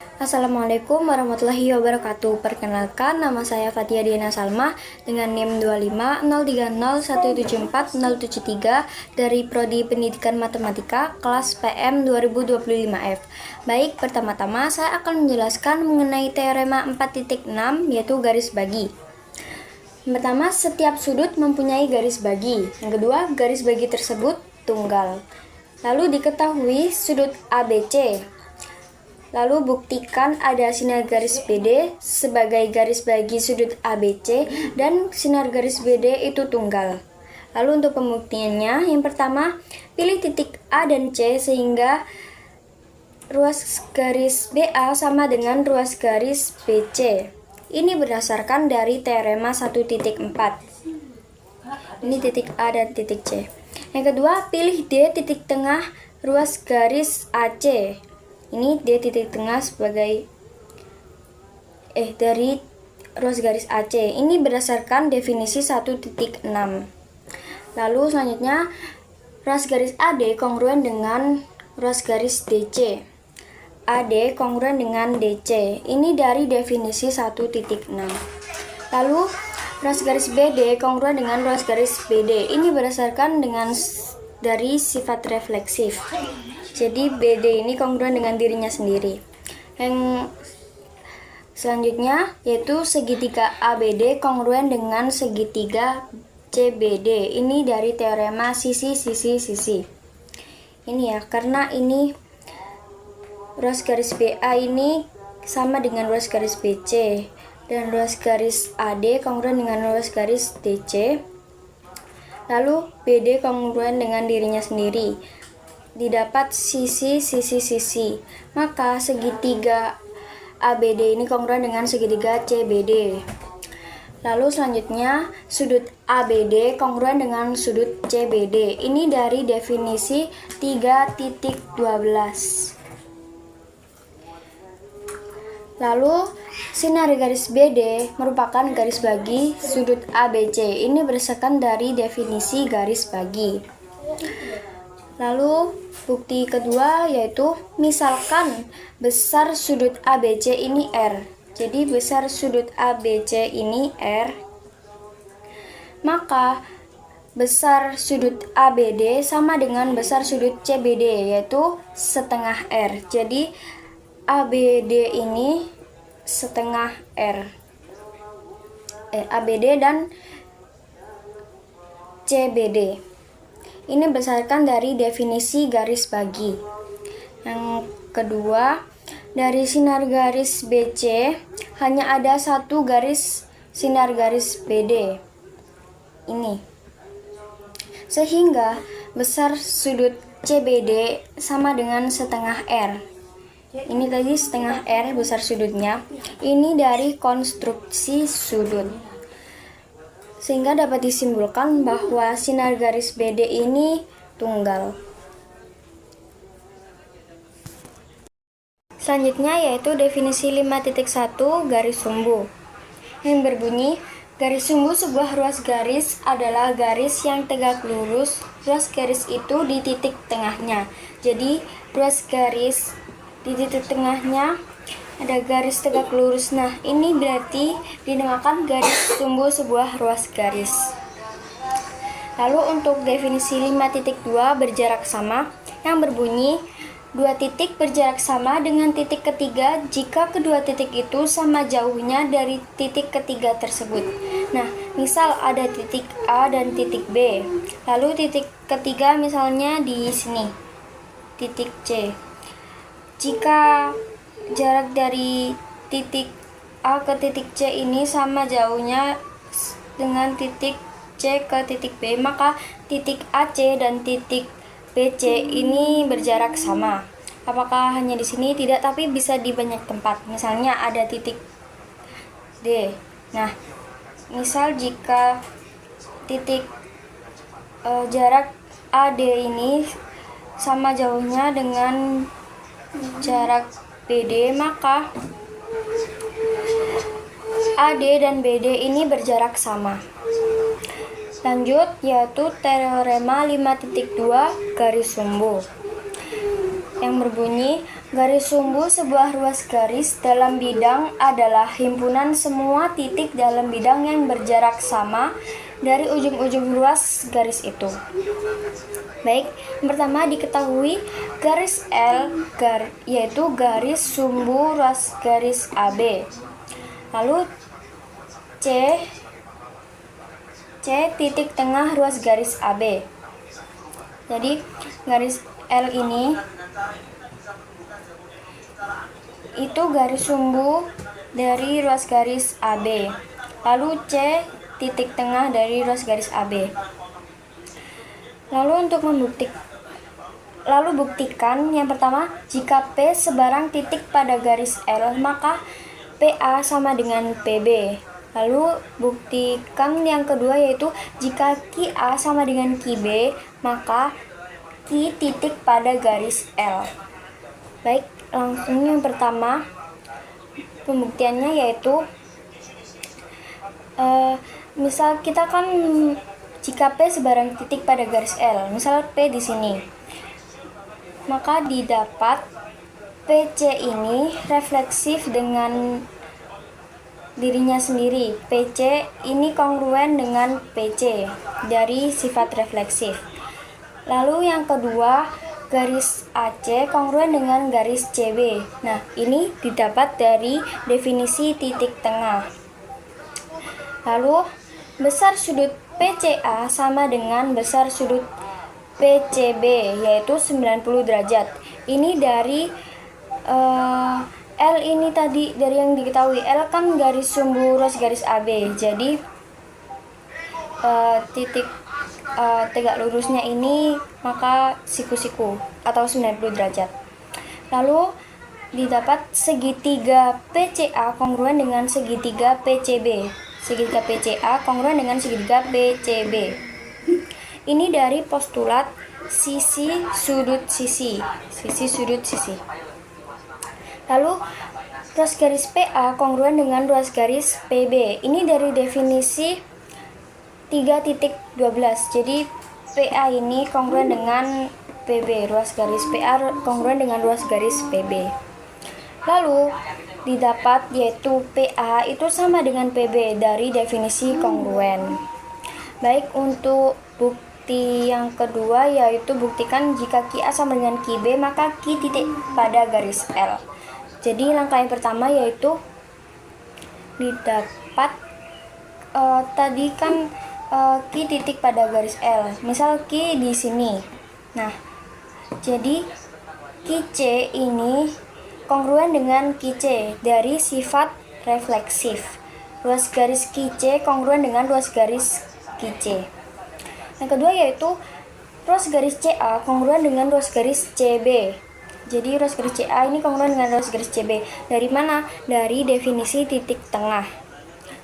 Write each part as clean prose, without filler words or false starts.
Assalamualaikum warahmatullahi wabarakatuh. Perkenalkan, nama saya Fatia Diana Salma dengan NIM 2503017473 dari Prodi Pendidikan Matematika kelas PM 2025F. Baik, pertama-tama saya akan menjelaskan mengenai teorema 4.6 yaitu garis bagi. Yang pertama, setiap sudut mempunyai garis bagi. Yang kedua, garis bagi tersebut tunggal. Lalu diketahui sudut ABC. Lalu buktikan ada sinar garis BD sebagai garis bagi sudut ABC dan sinar garis BD itu tunggal. Lalu untuk pembuktiannya, yang pertama, pilih titik A dan C sehingga ruas garis BA sama dengan ruas garis BC. Ini berdasarkan dari teorema 1.4. Ini titik A dan titik C. Yang kedua, pilih D titik tengah ruas garis AC. Ini D titik tengah sebagai dari ruas garis AC. Ini berdasarkan definisi 1.6. Lalu selanjutnya, ruas garis AD kongruen dengan ruas garis DC. AD kongruen dengan DC. Ini dari definisi 1.6. Lalu ruas garis BD kongruen dengan ruas garis BD. Ini berdasarkan dari sifat refleksif. Jadi BD ini kongruen dengan dirinya sendiri. Yang selanjutnya yaitu segitiga ABD kongruen dengan segitiga CBD. Ini dari teorema sisi. Ini ya, karena ini ruas garis BA ini sama dengan ruas garis BC dan ruas garis AD kongruen dengan ruas garis DC. Lalu BD kongruen dengan dirinya sendiri. Didapat sisi. Maka segitiga ABD ini kongruen dengan segitiga CBD. Lalu selanjutnya sudut ABD kongruen dengan sudut CBD. Ini dari definisi 3.12. Lalu sinar garis BD merupakan garis bagi sudut ABC. Ini berdasarkan dari definisi garis bagi. Lalu bukti kedua yaitu misalkan besar sudut ABC ini R. Jadi besar sudut ABC ini R, maka besar sudut ABD sama dengan besar sudut CBD yaitu setengah R. Jadi ABD ini setengah R. ABD dan CBD. Ini berdasarkan dari definisi garis bagi. Yang kedua, dari sinar garis BC hanya ada satu garis sinar garis BD. Ini. Sehingga besar sudut CBD sama dengan setengah R. Ini tadi setengah R besar sudutnya. Ini dari konstruksi sudut. Sehingga dapat disimpulkan bahwa sinar garis BD ini tunggal. Selanjutnya yaitu definisi 5.1 garis sumbu. Yang berbunyi, garis sumbu sebuah ruas garis adalah garis yang tegak lurus. Ruas garis itu di titik tengahnya. Jadi ruas garis di titik tengahnya ada garis tegak lurus. Nah, ini berarti dinamakan garis sumbu sebuah ruas garis. Lalu untuk definisi 5.2 berjarak sama yang berbunyi, dua titik berjarak sama dengan titik ketiga jika kedua titik itu sama jauhnya dari titik ketiga tersebut. Nah, misal ada titik A dan titik B. Lalu titik ketiga misalnya di sini, titik C. Jika jarak dari titik A ke titik C ini sama jauhnya dengan titik C ke titik B, maka titik AC dan titik BC ini berjarak sama. Apakah hanya di sini? Tidak, tapi bisa di banyak tempat. Misalnya ada titik D. Nah, misal jika titik jarak AD ini sama jauhnya dengan jarak BD, maka AD dan BD ini berjarak sama. Lanjut, yaitu teorema 5.2 garis sumbu. yang berbunyi Garis sumbu sebuah ruas garis dalam bidang adalah himpunan semua titik dalam bidang yang berjarak sama dari ujung-ujung ruas garis itu. Baik, yang pertama diketahui garis L yaitu garis sumbu ruas garis AB. Lalu C titik tengah ruas garis AB. Jadi garis L ini itu garis sumbu dari ruas garis AB. Lalu C titik tengah dari ruas garis AB. Lalu buktikan yang pertama, jika P sebarang titik pada garis L, maka PA sama dengan PB. Lalu buktikan yang kedua, yaitu jika QA sama dengan QB, maka Q titik pada garis L. Baik, langsung yang pertama pembuktiannya yaitu misal kita kan jika P sebarang titik pada garis L, misal P di sini, maka didapat PC ini refleksif dengan dirinya sendiri. PC ini kongruen dengan PC dari sifat refleksif. Lalu yang kedua, garis AC kongruen dengan garis CB. Nah, ini didapat dari definisi titik tengah. Lalu, besar sudut PCA sama dengan besar sudut PCB, yaitu 90 derajat. Ini dari L ini tadi, dari yang diketahui, L kan garis sumbu ruas garis AB. Jadi, titik tegak lurusnya ini maka siku-siku atau 90 derajat. Lalu didapat segitiga PCA kongruen dengan segitiga PCB. Segitiga PCA kongruen dengan segitiga PCB. Ini dari postulat sisi sudut sisi. Lalu ruas garis PA kongruen dengan ruas garis PB. Ini dari definisi 3.12. Jadi PA ini kongruen dengan PB, ruas garis PA kongruen dengan ruas garis PB. Lalu didapat yaitu PA itu sama dengan PB dari definisi kongruen. Baik, untuk bukti yang kedua yaitu buktikan jika QA sama dengan QB, maka Q titik pada garis L. Jadi langkah yang pertama yaitu didapat tadi kan Q titik pada garis L. Misal Q di sini. Nah, jadi QC ini kongruen dengan QC dari sifat refleksif. Ruas garis QC kongruen dengan ruas garis QC. Yang kedua yaitu ruas garis CA kongruen dengan ruas garis CB. Jadi ruas garis CA ini kongruen dengan ruas garis CB. Dari mana? Dari definisi titik tengah.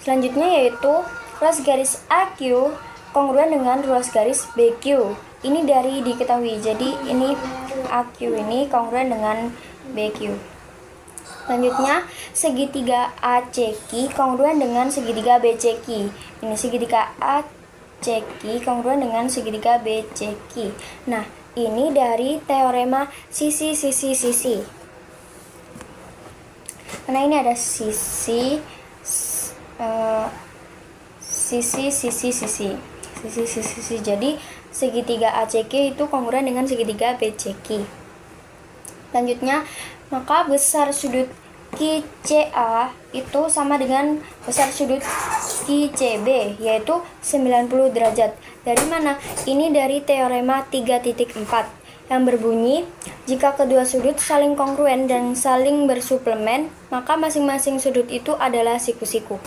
Selanjutnya yaitu ruas garis AQ kongruen dengan ruas garis BQ. Ini dari diketahui. Jadi ini AQ ini kongruen dengan BQ. Selanjutnya segitiga ACQ kongruen dengan segitiga BCQ. Ini segitiga ACQ kongruen dengan segitiga BCQ. Nah, ini dari teorema sisi-sisi-sisi. Karena ini ada sisi jadi segitiga ACQ itu kongruen dengan segitiga BCQ. Selanjutnya, maka besar sudut QCA itu sama dengan besar sudut QCB, yaitu 90 derajat. Dari mana? Ini dari teorema 3.4 yang berbunyi, jika kedua sudut saling kongruen dan saling bersuplemen, maka masing-masing sudut itu adalah siku-siku.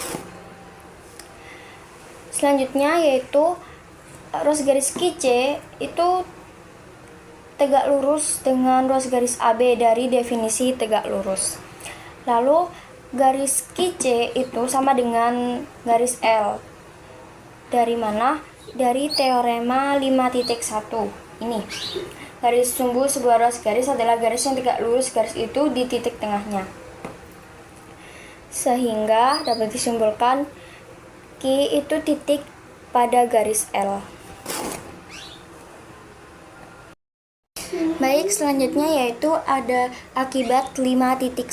Selanjutnya yaitu ruas garis QC itu tegak lurus dengan ruas garis AB dari definisi tegak lurus. Lalu garis QC itu sama dengan garis L. Dari mana? Dari teorema 5.1. Ini. Garis sumbu sebuah ruas garis adalah garis yang tegak lurus garis itu di titik tengahnya. Sehingga dapat disimpulkan Q itu titik pada garis L. Baik, titik selanjutnya yaitu ada akibat 5.1.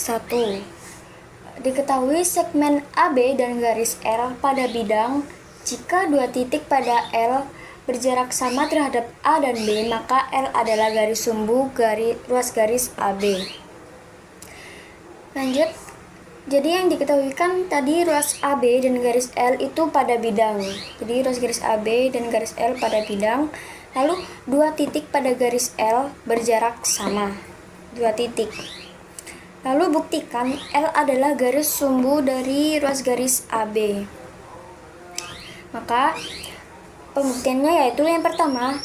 Diketahui segmen AB dan garis L pada bidang. Jika dua titik pada L berjarak sama terhadap A dan B, maka L adalah garis sumbu ruas garis AB. Lanjut. Jadi yang diketahui kan tadi ruas AB dan garis L itu pada bidang. Jadi ruas garis AB dan garis L pada bidang. Lalu dua titik pada garis L berjarak sama. Dua titik. Lalu buktikan L adalah garis sumbu dari ruas garis AB. Maka pembuktiannya yaitu yang pertama,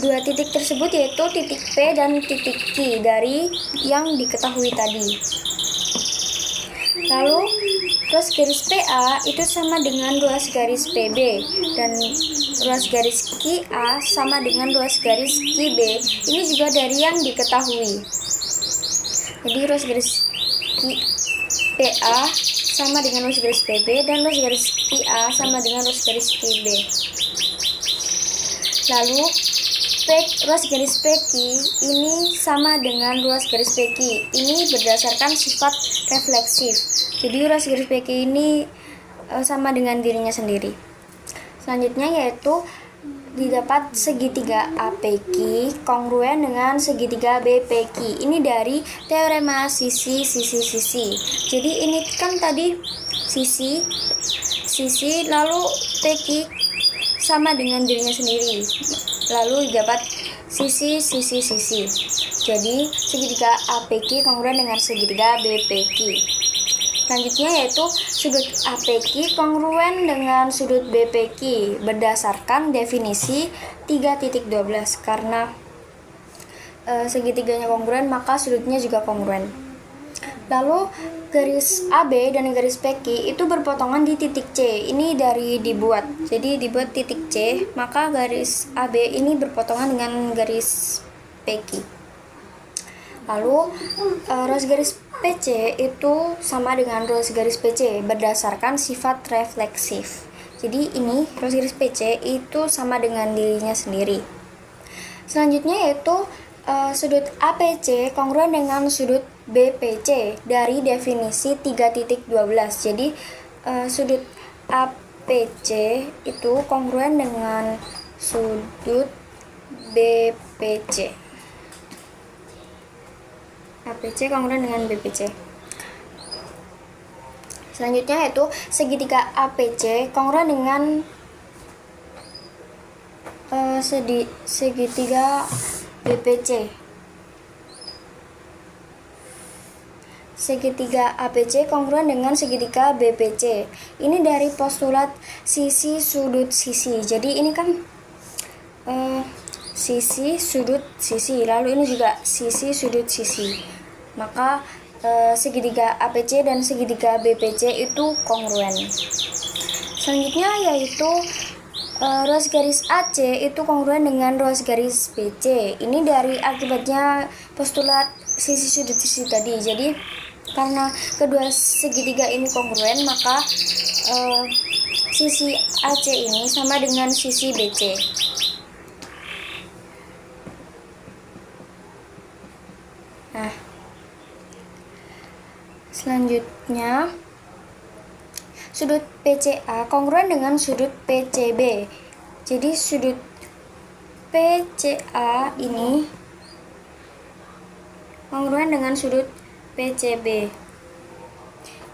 dua titik tersebut yaitu titik P dan titik Q dari yang diketahui tadi. Lalu ruas garis PA itu sama dengan ruas garis PB dan ruas garis QA sama dengan ruas garis QB. Ini juga dari yang diketahui. Jadi ruas garis PA sama dengan ruas garis PB dan ruas garis QA sama dengan ruas garis QB. Lalu ruas garis PQ ini sama dengan ruas garis PQ. Ini berdasarkan sifat refleksif. Jadi ruas garis PQ ini sama dengan dirinya sendiri. Selanjutnya yaitu didapat segitiga APQ kongruen dengan segitiga BPQ. Ini dari teorema sisi. Jadi ini kan tadi sisi lalu PQ sama dengan dirinya sendiri. Lalu didapat sisi. Jadi segitiga APQ kongruen dengan segitiga BPQ. Selanjutnya yaitu sudut APQ kongruen dengan sudut BPQ berdasarkan definisi 3.12. Karena segitiganya kongruen maka sudutnya juga kongruen. Lalu garis AB dan garis PQ itu berpotongan di titik C. Ini dari dibuat. Jadi dibuat titik C, maka garis AB ini berpotongan dengan garis PQ. Lalu ruas garis PC itu sama dengan ruas garis PC berdasarkan sifat refleksif. Jadi ini ruas garis PC itu sama dengan dirinya sendiri. Selanjutnya yaitu sudut APC kongruen dengan sudut BPC dari definisi 3.12. Jadi sudut APC itu kongruen dengan sudut BPC. APC kongruen dengan BPC. Selanjutnya yaitu segitiga APC kongruen dengan segitiga BPC. Segitiga APC kongruen dengan segitiga BPC. Ini dari postulat sisi sudut sisi. Jadi ini kan sisi sudut sisi, lalu ini juga sisi sudut sisi. Maka segitiga APC dan segitiga BPC itu kongruen. Selanjutnya yaitu ruas garis AC itu kongruen dengan ruas garis BC. Ini dari akibatnya postulat sisi sudut sisi tadi. Jadi karena kedua segitiga ini kongruen, maka sisi AC ini sama dengan sisi BC. Nah, selanjutnya sudut PCA kongruen dengan sudut PCB. Jadi sudut PCA ini kongruen dengan sudut PCB.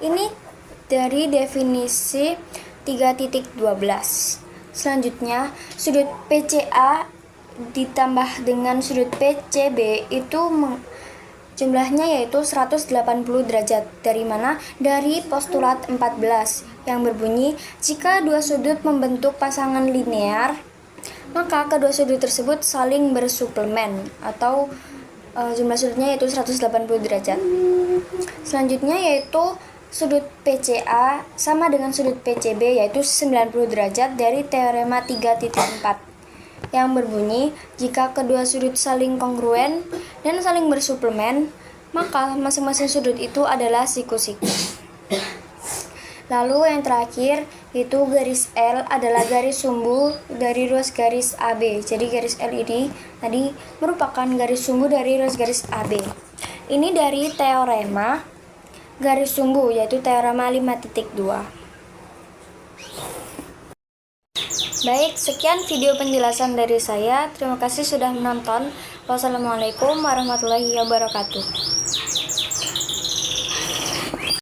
Ini dari definisi 3.12. Selanjutnya sudut PCA ditambah dengan sudut PCB itu jumlahnya yaitu 180 derajat. Dari mana? Dari postulat 14 yang berbunyi, jika dua sudut membentuk pasangan linear, maka kedua sudut tersebut saling bersuplemen atau jumlah sudutnya yaitu 180 derajat. Selanjutnya yaitu sudut PCA sama dengan sudut PCB yaitu 90 derajat dari teorema 3.4 yang berbunyi, jika kedua sudut saling kongruen dan saling bersuplemen, maka masing-masing sudut itu adalah siku-siku. Lalu yang terakhir Yaitu garis L adalah garis sumbu dari ruas garis AB. Jadi garis L ini tadi merupakan garis sumbu dari ruas garis AB. Ini dari teorema garis sumbu, yaitu teorema 5.2. Baik, sekian video penjelasan dari saya. Terima kasih sudah menonton. Wassalamualaikum warahmatullahi wabarakatuh.